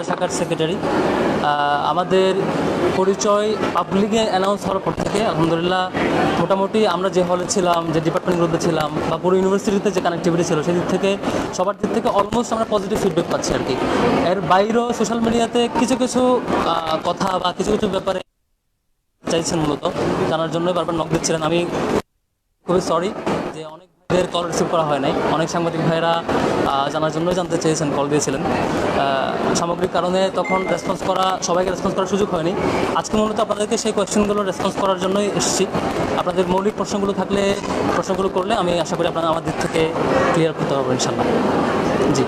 শাখার সেক্রেটারি। আমাদের পরিচয় পাবলিকে অ্যানাউন্স হওয়ার পর থেকে আলহামদুলিল্লাহ মোটামুটি আমরা যে হলে ছিলাম, যে ডিপার্টমেন্টগুলোতে ছিলাম বা পুরো ইউনিভার্সিটিতে যে কানেক্টিভিটি ছিল সেই দিক থেকে সবার দিক থেকে অলমোস্ট আমরা পজিটিভ ফিডব্যাক পাচ্ছি আর কি। এর বাইরেও সোশ্যাল মিডিয়াতে কিছু কিছু কথা বা কিছু কিছু ব্যাপারে চাইছেন মূলত জানার জন্য বারবার নক দিচ্ছিলেন। আমি খুবই সরি যে অনেক ভাইদের কল রিসিভ করা হয় নাই, অনেক সাংবাদিক ভাইয়েরা জানার জন্যই জানতে চেয়েছেন, কল দিয়েছিলেন। সামগ্রিক কারণে তখন রেসপন্স করা, সবাইকে রেসপন্স করার সুযোগ হয়নি। আজকে মূলত আপনাদেরকে সেই কোয়েশ্চেনগুলো রেসপন্স করার জন্যই এসেছি। আপনাদের মৌলিক প্রশ্নগুলো থাকলে প্রশ্নগুলো করলে আমি আশা করি আপনারা আমার দিক থেকে ক্লিয়ার করতে পারবো ইনশাল্লাহ। জি।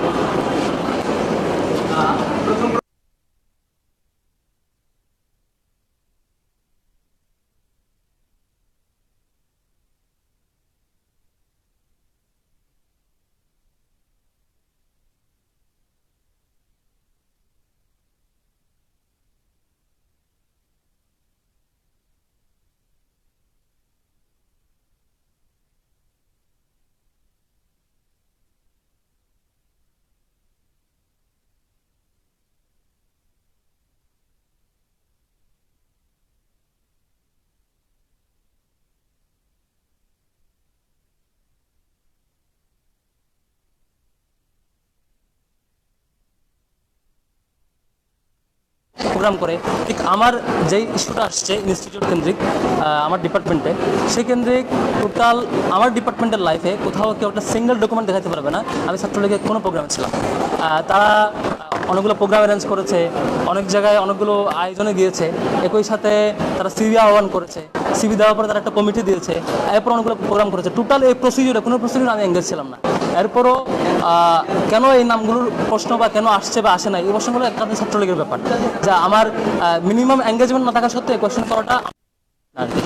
প্রোগ্রাম করে ঠিক আমার যেই ইস্যুটা আসছে ইনস্টিটিউট কেন্দ্রিক, আমার ডিপার্টমেন্টে, সেই কেন্দ্রিক টোটাল আমার ডিপার্টমেন্টের লাইফে কোথাও কেউ একটা সিঙ্গেল ডকুমেন্ট দেখাতে পারবে না আমি ছাত্রলীগের কোনো প্রোগ্রামে ছিলাম। তারা অনেকগুলো প্রোগ্রাম অ্যারেঞ্জ করেছে, অনেক জায়গায় অনেকগুলো আয়োজনে গিয়েছে, একই সাথে তারা সিভি আহ্বান করেছে, সিভি দেওয়ার পরে তারা একটা কমিটি দিয়েছে, এরপর অনেকগুলো প্রোগ্রাম করেছে। টোটাল এই প্রসিডিউরে কোনো প্রসিডিউরে আমি এঙ্গেজ ছিলাম না। এরপরও কেন এই নামগুলোর প্রশ্ন বা কেন আসছে বা আসে না এই প্রশ্নগুলো একটা ছাত্রলীগের ব্যাপার, যা আমার মিনিমাম এঙ্গেজমেন্ট না থাকা সত্ত্বেও কোয়েশ্চেন করাটা আর কি।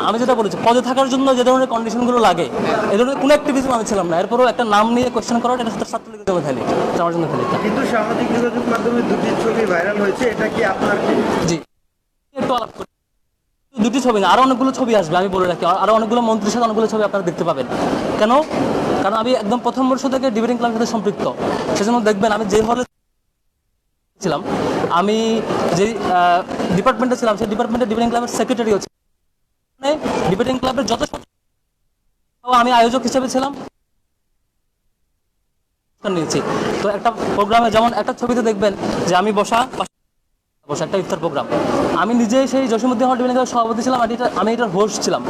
আমি যেটা বলেছি, পদে থাকার জন্য যে ধরনের কন্ডিশনগুলো লাগে এই ধরনের কোনো অ্যাক্টিভিজম আমি ছিলাম না। এরপরও একটা নাম নিয়ে কোয়েশ্চেন করাটা এটা ছাত্রলীগের জন্য ফেলি, আমার জন্য ফেলি। কিন্তু সামাজিক যোগাযোগ মাধ্যমে দুটি ছবি ভাইরাল হয়েছে, এটা কি আপনার? জি, একটু আলাপ করি। দুটি ছবি না, আরো অনেকগুলো ছবি আসবে, আমি বলে রাখি। আরো অনেকগুলো মন্ত্রীর সাথে অনেকগুলো ছবি আপনারা দেখতে পাবেন। কেন? কারণ আমি একদম প্রথম বর্ষ থেকে ডিবেটিং ক্লাবের সাথে সম্পৃক্ত। সেজন্য দেখবেন আমি যে হলে ছিলাম, আমি যে ডিপার্টমেন্টে ছিলাম সেই ডিপার্টমেন্টের ডিবেটিং ক্লাবের সেক্রেটারিও ছিলাম। ডিবেটিং ক্লাবের যত আমি আয়োজক হিসেবে ছিলাম নিয়েছি। তো একটা প্রোগ্রামে যেমন একটা ছবিতে দেখবেন যে আমি বসা বসা একটা ইফতার প্রোগ্রাম, আমি নিজেই সেই জসীমউদ্দিন হল ডিবেটিং ক্লাবের সভাপতি ছিলাম, আর আমি এটার হোস্ট ছিলাম।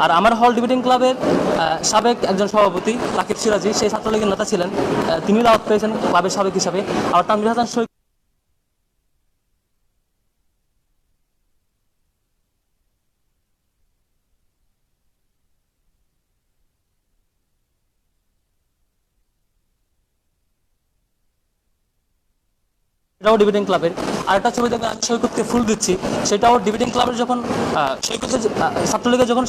আর আমার হল ডিবেটিং ক্লাবের সাবেক একজন সভাপতি রাকিব সিরাজি, সেই ছাত্রলীগের নেতা ছিলেন, তিনিও দাওয়াত পেয়েছেন ক্লাবের সাবেক হিসাবে। আর তানভীর হাসান শহীদ এটাও ডিবেটিং ক্লাবের। আর একটা ছবি দেখবেন আমি সৈকতকে ফুল দিচ্ছি, সেটাও ডিবেটিং ক্লাবের। যখন সৈকতের ছাত্রলীগের যখন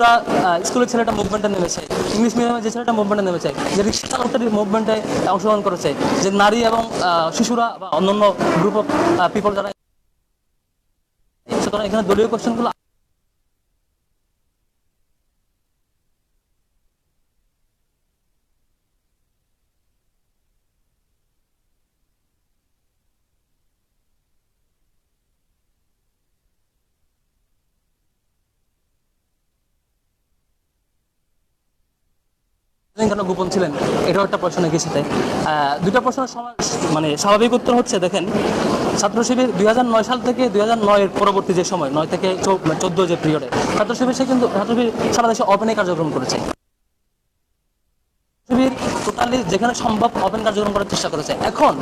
শিশুরা স্কুলের ছেলেটা মুভমেন্টে নেমেছে, ইংলিশ মিডিয়ামে যে ছেলেটা মুভমেন্টে নেমেছে, যে রিক্সা চালকটা মুভমেন্টে অংশগ্রহণ করেছে, যে নারী এবং শিশুরা বা অন্যান্য গ্রুপ অফ পিপল যারা, সুতরাং এখানে দলীয় কোশ্চেনগুলো কেন গোপন ছিলেন, এটাও একটা প্রশ্ন একই সাথে। দুইটা প্রশ্নের মানে স্বাভাবিক উত্তর হচ্ছে, দেখেন ছাত্র শিবির 2009 সাল থেকে 2009 পরবর্তী যে সময় 9 থেকে 14 যে পিরিয়ডে ছাত্র শিবির, সে কিন্তু ছাত্র শিবির সারা দেশে ওপেনে কার্যক্রম করেছে। শিবির টোটালি যেখানে সম্ভব ওপেন কার্যক্রম করার চেষ্টা করেছে। এখন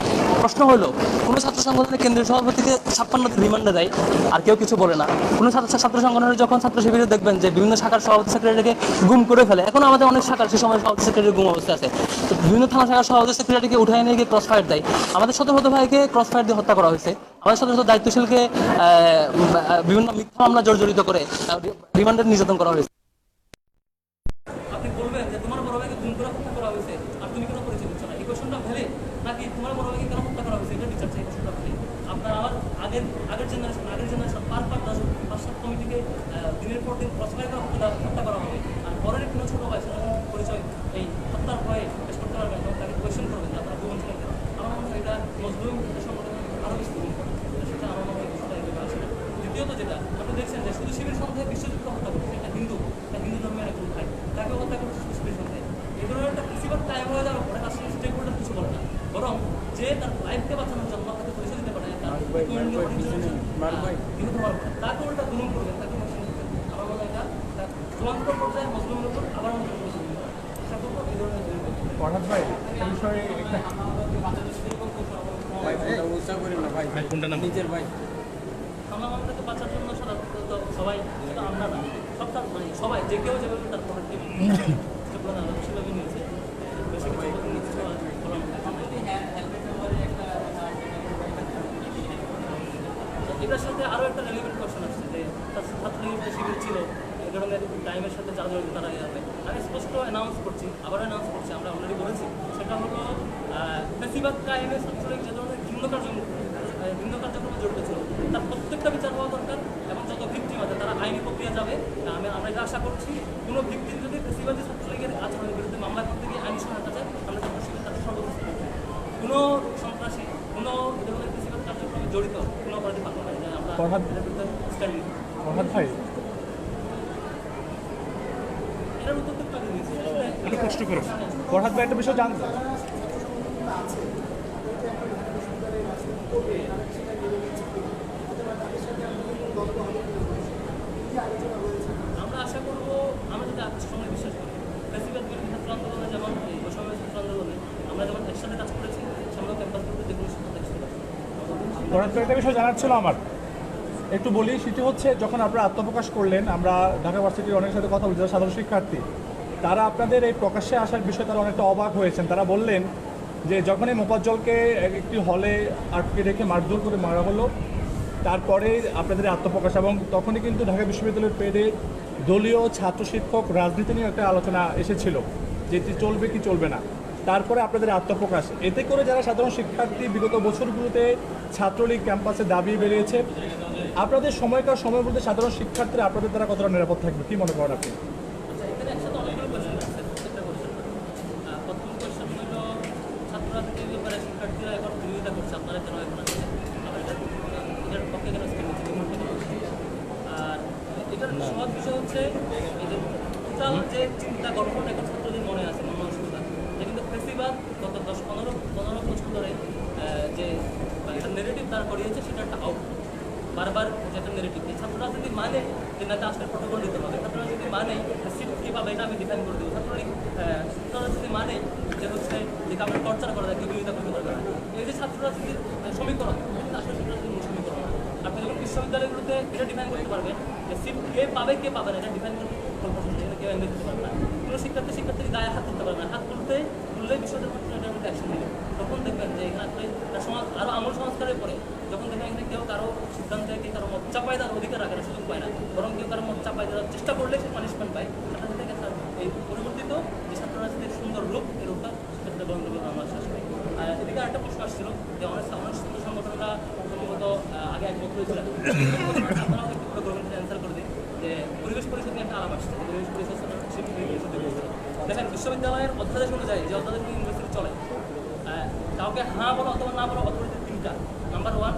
প্রশ্ন হলো, কোনো ছাত্র সংগঠনের কেন্দ্রীয় সভাপতিকে 56 রিমান্ডে দেয় আর কেউ কিছু বলে না। কোনো ছাত্র সংগঠনের যখন ছাত্র শিবিরে দেখবেন যে বিভিন্ন শাখার সভাপতি সেক্রেটারিকে গুম করে ফেলে, এখন আমাদের অনেক শাখার সে সময় সভাপতি সেক্রেটারি গুম অবস্থা আছে, তো বিভিন্ন থানা শাখার সভাপতি সেক্রেটারিকে উঠায় নিয়ে গিয়ে ক্রস ফায়ার দেয়। আমাদের শত ভাইকে ক্রস ফায়ার দিয়ে হত্যা করা হয়েছে। আমাদের শত দায়িত্বশীলকে বিভিন্ন মিথ্যা মামলা জর্জরিত করে রিমান্ডে নির্যাতন করা হয়েছে। আপনি বলবেন যে তোমার বড় ভাইকে গুম করে হত্যা করা হয়েছে আর তুমি কেন পরিচয় দিচ্ছ না, এই কোশ্চেনটা ভেবে, নাকি তোমার বড় ভাইকে কেন হত্যা করা হয়েছে এটা বিচার চাই, কোশ্চেনটা ভেবে। আপনার আমার আগের জেনারেশন পাঁচ সাত কমিটিকে দিনের পর দিন ক্রস ফায়ার হত্যা করা হবে, আর পরের কোনো ছোট ভাই সেরকম পরিচয় এই হত্যার ভয়ে পেশ করতে পারবেন এবং তাকে কোয়েশ্চেন করবেন যে আপনারা জীবন ছিলেন। আমার মনে হয় এটা মজলুম সংগঠন আরও বেশি গুরুত্ব করে, সেটা আমার মনে হয় বিষয়টা এভাবে আসে না। দ্বিতীয়ত যেটা আপনি দেখছেন যে শুধু শিবির সন্ধ্যায় বিশ্বযুদ্ধ হত্যা করছে, এটা হিন্দু ধর্মের একজন ভাই, তাকে হত্যা করছে শিবির সন্ধ্যায়। এই ধরনের একটা প্রিন্সিপাল টাইম হয়ে যাওয়ার পরে তার সঙ্গে স্টেক হোল্ডার কিছু বলে না, বরং যে তার লাইফকে বাঁচানোর জন্য তাকে পরিচয় দিতে পারে কিন্তু তোমার তাকে ওটা গুণ করবেন, তাকে মসজিদ দিবেন। আমার মনে হয় এটা চূড়ান্ত পর্যায়ে মজলুমের উপর আবার নিজের ভাই আমাদেরকে বাঁচার জন্য সবাই, সেটা আমরা না, সবটা মানে সবাই যে কেউ যেভাবে তার পদক্ষেপ সেভাবে নিয়েছে। বেশি কিছু নিচ্ছে এটার সাথে আরও একটা রেলিভেন্ট কোয়েশ্চেন আসছে যে ছাত্রলীগের যে শিবির ছিল এই ধরনের টাইমের সাথে যারা জড়িত তারা যাবে। আমি স্পষ্ট অ্যানাউন্স করছি, আবার অ্যানাউন্স করছি, আমরা অলরেডি বলেছি, সেটা হলো বেশিরভাগ টাইমে ছাত্রলীগ যে ধরনের ভিন্ন কার্যক্রমে জড়িত ছিল তার প্রত্যেকটা বিচার হওয়া দরকার, এবং যত ভিক্টিম আছে তারা আইনি প্রক্রিয়া যাবে। আমরা এটা আশা করছি, কোনো ভিক্টিম যদি বেশিরভাগী ছাত্রলীগের আচরণের বিরুদ্ধে মামলা করতে গিয়ে আইনি সহায়তা চায়, আমরা ছাত্র শিবির তাদের সর্বোচ্চ কোনো সন্ত্রাসী, কোনো ধরনের বেশিরভাগ কার্যক্রমে জড়িত কোনো অপরাধী পাবো না, আমরা এটার উত্তর তো দিয়েছি। একটু কষ্ট করো, ফরহাদ ভাই একটা বিষয় জানতে। আমরা আশা করবো, আমরা যদি সময় বিশ্বাস করি, বেশিরভাগ ছাত্র আন্দোলনে যেমন ওই সময় ছাত্র আন্দোলনে আমরা যেমন একসাথে কাজ করেছি, সামনে ক্যাম্পাস করতে যে কোনো সাথে একসাথে কাজ করেছি। ফরহাদ ভাই একটা বিষয় জানার ছিল আমার, একটু বলি। সেটি হচ্ছে, যখন আপনারা আত্মপ্রকাশ করলেন, আমরা ঢাকা ভার্সিটির অনেকের সাথে কথা বলছি যারা সাধারণ শিক্ষার্থী, তারা আপনাদের এই প্রকাশ্যে আসার বিষয়ে তারা অনেকটা অবাক হয়েছেন। তারা বললেন যে যখনই মোফাজ্জলকে একটি হলে আটকে রেখে মারধর করে মারা হলো, তারপরে আপনাদের আত্মপ্রকাশ, এবং তখনই কিন্তু ঢাকা বিশ্ববিদ্যালয়ের পেডে দলীয় ছাত্র শিক্ষক রাজনীতি নিয়ে একটা আলোচনা এসেছিল যে এটি চলবে কি চলবে না। তারপরে আপনাদের আত্মপ্রকাশ, এতে করে যারা সাধারণ শিক্ষার্থী বিগত বছরগুলোতে ছাত্রলীগ ক্যাম্পাসে দাবি বেরিয়েছে, আপনাদের সময়কার সময় বলতে সাধারণ শিক্ষার্থীরা আপনাদের দ্বারা কতটা নিরাপদ থাকবে, কি মনে করেন আপনি? শিক্ষার্থীরা এখন বিরোধিতা করছে, আপনারা কেন এখন আসছেন, এটার পক্ষে কেন আর এটার সহজ বিষয় হচ্ছে এই যে টোটাল যে চিন্তা গঠন এখন ছাত্রদের মনে আছে, মন মানসিকতা, এটা কিন্তু বেশিরভাগ গত 10-15 বছর ধরে যে একটা নেগেটিভ তারা করিয়েছে, সেটা একটা আউটপুট বারবার যে একটা নেগেটিভ। এই ছাত্ররা যদি মানে যে না আসলে প্রটোকল দিতে হবে, ছাত্ররা যদি মানে সিট কী পাবে এটা আমি ডিফাইন করে দেবো, ছাত্ররা যদি মানে যে হচ্ছে যে আমরা টর্চার করা যায়, কেউ বিরোধিতা করতে পারবে না, এই যে ছাত্ররা যদি সমীকরণ, আসলে সেটা যদি সমীকরণ আপনি যখন বিশ্ববিদ্যালয়গুলোতে এটা ডিফাইন করতে পারবেন যে সিট কে পাবে না, এটা ডিফাইন করতে কেউ এনে দিতে পারবে না। কোনো শিক্ষার্থী গায়ে হাত তুলতে পারবে না, হাত তুললেই বিশ্ববিদ্যালয় এটার মধ্যে অ্যাকশন নেবে। তখন দেখবেন যে এখানে আসলে সমাজ আরও আমল সংস্কারের পরে যখন দেখবেন এখানে কেউ কারো সিদ্ধান্তে কারো মত চাপাই দেওয়ার অধিকার রাখে না, সুযোগ পায় না, বরং কেউ কারো মত চাপাই দেওয়ার চেষ্টা করলে সে পানিশমেন্ট পায়, দেখেন বিশ্ববিদ্যালয়ের অধ্যাদেশ অনুযায়ী যে অধ্যাদেশ ইউনিভার্সিটি চলে, কাউকে হ্যাঁ বলো অথবা না বলো অথরিটি তিনটা। Number 1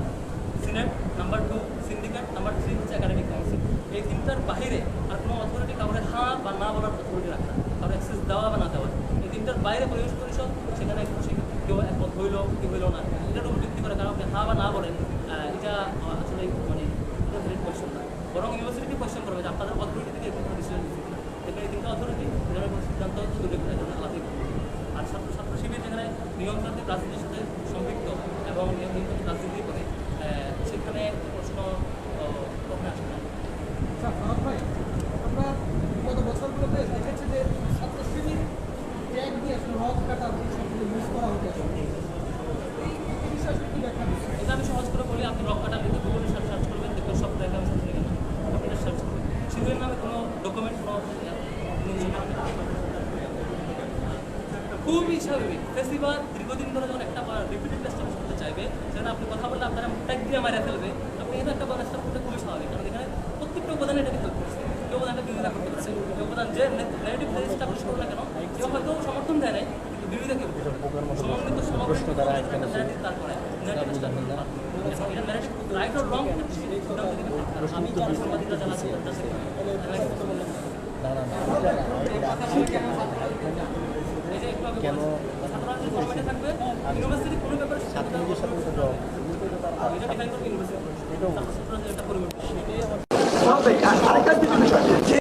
senate, number 2 syndicate, number 3 হচ্ছে একাডেমিক কাউন্সিল। এই তিনটার বাইরে আর কোনো অথরিটি কাউকে হ্যাঁ বা না বলার অথরিটি রাখে না, কারো অ্যাক্সেস দেওয়া বা না দেওয়া। এই তিনটার বাইরে পরিবেশ পরিষদ সেখানে কেউ একমত হইলো কি হইলো না, এটার উপর ভিত্তি করে কারো আপনি হ্যাঁ বা না বলেন, এটা আসলে মানে কোয়েশ্চেন না, বরং ইউনিভার্সিটি কোয়েশ্চেন করবে যে আপনাদের অথরিটি থেকে কোনো ডিসিশন নিচ্ছে কিনা। এখানে তিনটা অথরিটি এখানে কোনো সিদ্ধান্ত তুলে করে এটা আলাদাই করবে। আর ছাত্র শিবির যেখানে নিয়মতান্ত্রিক রাজনীতির সাথে সম্পৃক্ত এবং নিয়মতান্ত্রিক রাজনীতি করে, সেখানে প্রশ্ন কখনো আসে না। আচ্ছা ফারাদ ভাই, আমরা গত বছরগুলোতে দেখেছি যে ছাত্র শিবির ট্যাগ দিয়ে আসলে রথ কাটার যে সবগুলো ইউজ করা হতো, এই বিষয়ে আসলে কী ব্যাখ্যা দিচ্ছে? এটা আমি সহজ করে বলি, আপনি রক কাটা লিখে গুগলে সার্চ করবেন, দেখবেন সব জায়গায় আমি সার্চ লিখে না, আপনি এটা সার্চ করবেন। শিবিরের নামে কোনো ডকুমেন্ট কোনো খুবই স্বাভাবিক। ফেস্টিভাল দীর্ঘদিন ধরে যখন একটা রিপিটেড এস্টাবলিশ করতে চাইবে, সেখানে আপনি কথা বললে আপনারা ট্যাগ দিয়ে মারা ফেলবে, আপনি এটা একটা এস্টাবলিশ করতে খুবই স্বাভাবিক। কারণ এখানে প্রত্যেকটা উপাদান এটাকে হেল্প করছে, কেউ উপাদানটা বিরোধিতা করতে পারছে, কেউ উপাদান যে নেগেটিভ এস্টাবলিশ করবে না কেন, কেউ হয়তো সমর্থন দেয় নাই কিন্তু বিরোধিতা কেউ সমন্বিত প্রশ্ন দ্বারা তারপরে এটা ন্যারেটিভ রাইট অর রং আমি সাংবাদিকরা যারা আছে এই যে একটু আগে ছাত্ররা যে কমিটি থাকবে ইউনিভার্সিটি কোনো ব্যাপারে ছাত্রদের সাথে এটা ডিফাইন করবে ইউনিভার্সিটি ছাত্ররা যে একটা পরিবর্তন সেটাই আমার আরেকটা বিষয় যে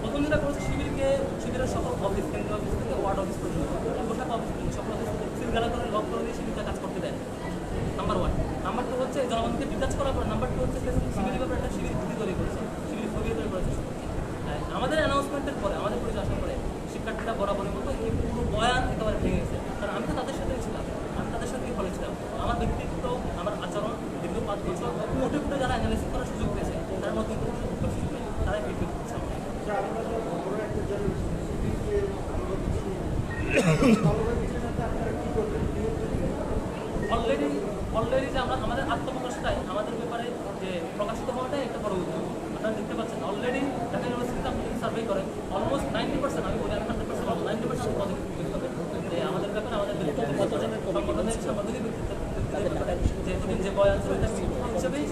প্রথম যেটা করেছে শিবিরের সকল অফিস, কেন্দ্রীয় অফিস থেকে ওয়ার্ড অফিস পর্যন্ত পোশাক অফিস পর্যন্ত সকল অফিস সিলগালা করে লক করে দিয়ে শিবিরটা কাজ করতে দেয়। নাম্বার 1। নাম্বার 2 হচ্ছে জনগণকে ডিটাচ করার পর নাম্বার 2 হচ্ছে শিবিরের ব্যাপারে একটা শিবির ভিত্তি তৈরি করেছে, শিবির ফবিয়া তৈরি করেছে। আমাদের অ্যানাউন্সমেন্টের পরে আমাদের পরিচয় আসার পরে শিক্ষার্থীরা বরাবরের মতো এই পুরো বয়ান একেবারে ভেঙে গেছে, কারণ আমি তো তাদের সাথেই ছিলাম, আমি তাদের সাথেই ফলে ছিলাম। আমার ব্যক্তিত্ব, আমার আচরণ দীর্ঘ 5 বছর মোটে মোটে যারা অ্যানালিসিস করার সুযোগ পেয়েছে তারা নতুন কোনো সুযোগ নেই, তারাই বিক্রি করছে। অলরেডি যে আমরা আমাদের আত্মপ্রকাশটাই আমাদের ব্যাপারে যে প্রকাশিত হওয়াটাই একটা বড় উদ্যোগ। আপনারা দেখতে পাচ্ছেন অলরেডি ঢাকা ইউনিভার্সিটিতে আপনি যদি সার্ভে করেন অলমোস্ট 90%, আমি বলি 100%, 90% পজিটিভ যে আমাদের ব্যাপারে আমাদের সংগঠনের সাংবাদিক যেদিন যে বয়ান হিসেবেই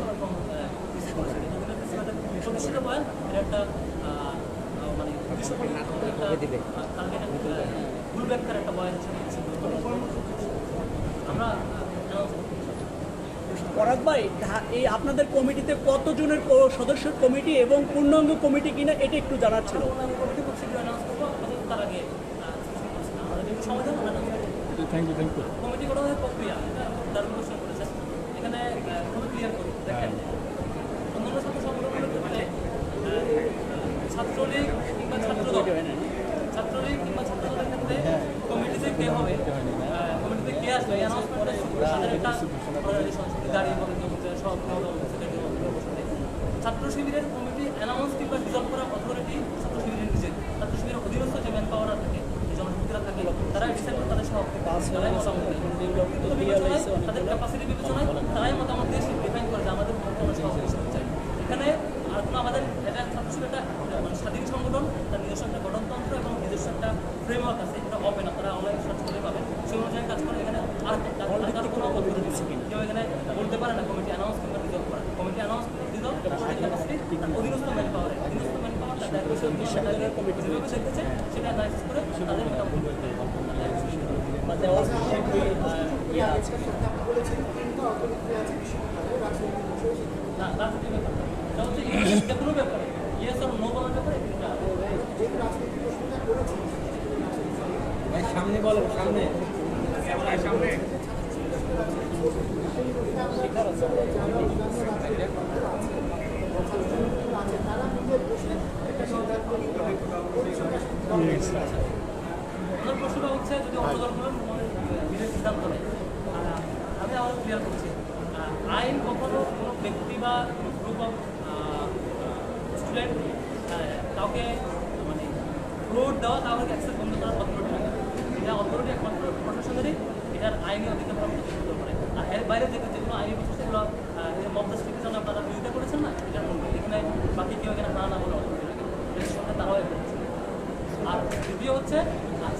প্রতিষ্ঠিত বয়ান এটা একটা মানে ভুল ব্যাখ্যার একটা বয়ান হিসেবে আমরা পরাগ ভাই, এই আপনাদের কমিটিতে কতজনের সদস্যের কমিটি এবং পূর্ণাঙ্গ কমিটি কিনা এটা একটু জানার ছিল। আমি কমিটি খুব শীঘ্র অ্যানাউন্স করবো, তার আগে আমাদের একটু সময় দেবো না। Thank you. কমিটি গঠনের প্রক্রিয়া এটা দারুণ প্রশ্ন করেছেন। এখানে খুবই ক্লিয়ার করি, দেখেন অন্যান্য ছাত্র সংগঠনের ক্ষেত্রে ছাত্রলীগ কিংবা ছাত্রদলের ক্ষেত্রে কমিটিতে কে হবে, কমিটিতে কে আসবে এই অ্যানাউন্সমেন্টটা তাদের একটা সংস্কৃতি দাঁড়িয়ে বলে সব ছাত্র শিবিরের কমিটি অ্যানাউন্স কিংবা ডিজলভ করার অথরিটি ছাত্র শিবিরের নিজের, ছাত্র শিবিরের অধীনস্থ যে ম্যান পাওয়ার থাকে, যে জনশক্তিরা থাকে, তারাই ডিসাইড করে তাদের সভাপতি, তারাই মতামত দেয়, তাদের ক্যাপাসিটি বিবেচনায় তারাই মতামত দিয়ে ডিফাইন করে যে আমাদের বিশ্ববিদ্যালয়ের কমিটি যেভাবে দেখতেছে সেটা অ্যানালাইসিস করে তাদের মোটামুটি বা দেওয়ার ইয়ে আছে না রাজনীতির ব্যাপার এটা হচ্ছে যে কোনো ব্যাপারে ইয়েস আর নো বলার ব্যাপারে সামনে বলেন সামনে সামনে ওনার প্রশ্নটা হচ্ছে যদি অন্য দলগুলোর নিজের সিদ্ধান্ত নেয় আমি আমার ক্লিয়ার করছি আইন কখনো কোনো ব্যক্তি বা গ্রুপ অফ স্টুডেন্ট কাউকে মানে ফ্লোট দেওয়া কাউকে অ্যাক্সেস বন্ধ করার অথরিটি লাগে এটা অথরিটি একমাত্র প্রশাসনেরই এটার আইনি অধিকার প্রদান করে আর এর বাইরে যেগুলো আইনি বিষয় সেগুলো মব জাস্টিসের জন্য আপনারা বিরোধিতা করেছেন না এটার মধ্যে এখানে বাকি কেউ এখানে না বলে অথরিটি লাগে এটার সঙ্গে তারাও একমত। আর দ্বিতীয় হচ্ছে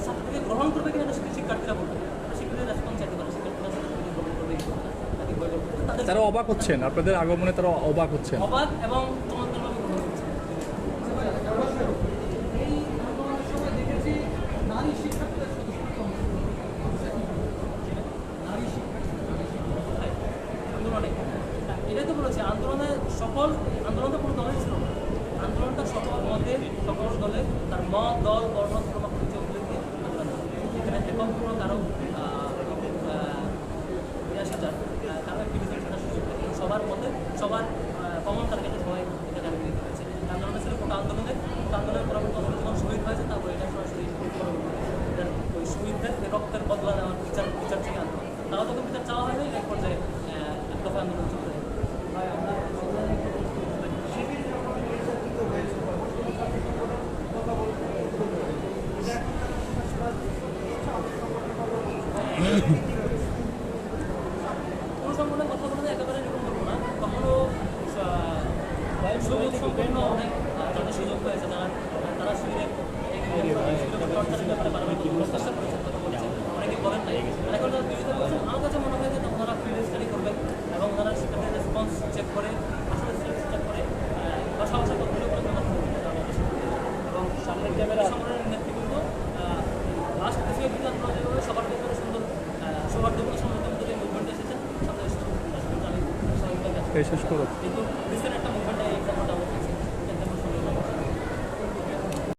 সার্টিফিকেট গ্রহণ করবে কিনা শিক্ষার্থীরা বলবে শিক্ষার্থীরা রেসপন্স চাইতে পারে শিক্ষার্থীরা সার্টিফিকেট গ্রহণ করবে নাকি বই করবে তাদের তারা অবাক হচ্ছেন আপনাদের আগমনে, তারা অবাক হচ্ছেন। অবাক এবং চমৎকারভাবে গ্রহণ করছে। এই আন্দোলনের সময় দেখেছি নারী শিক্ষার্থীদের সদস্য নারী শিক্ষার্থী আন্দোলনে এটাই তো বলেছি আন্দোলনে সকল আন্দোলনটা কোনো দলের ছিল না আন্দোলনটা সকল মতের সকল দলের তার মত দল বর্ণ ধর্ম পরিচয় বলে দিয়ে আন্দোলন এখানে একক কোনো কারো কারো অ্যাক্টিভিটির সেটা সুযোগ নেই সবার মতে সবার কমন টার্গেটে সবাই এটা টার্গেট করেছে আন্দোলনটা ছিল কোটা আন্দোলনের পরবর্তী যখন শহীদ হয়েছে তারপরে এটা সরাসরি ওই শহীদদের রক্তের বদলা নেওয়ার বিচার থেকে আন্দোলন তাও তখন বিচার চাওয়া হয়নি এক পর্যায়ে এক দফা আন্দোলন চলতে কোনো সংগঠনের কথা বলতে একেবারে এরকম করবো না কখনো সুযোগ সম্পন্ন অনেক তাদের সুযোগ হয়েছে তারা শরীরের টর্চারের ব্যাপারে বারবার প্রচেষ্টা করেছেন কথা বলছেন অনেকে বলেন নাই আর এখন তারা বিরোধিতা করছেন আমার কাছে মনে হয় যে ওনারা ফ্রি স্টাডি করবেন এবং ওনারা সেখানে রেসপন্স চেক করে আসলে চেক করে ভাষা পদ্ধতির উপরে এবং সামনের ক্যামেরা সংগঠনের নেতৃবৃন্দ লাস্ট কিছু একদিন আপনারা যেভাবে সবার ব্যাপারে সুন্দর সৌহার্দ্যপূর্ণ সমাজের মধ্যে যে মুভমেন্ট এসেছেন সামনে আমি স্বাভাবিকভাবে শেষ করো। কিন্তু রিসেন্ট একটা মুভমেন্ট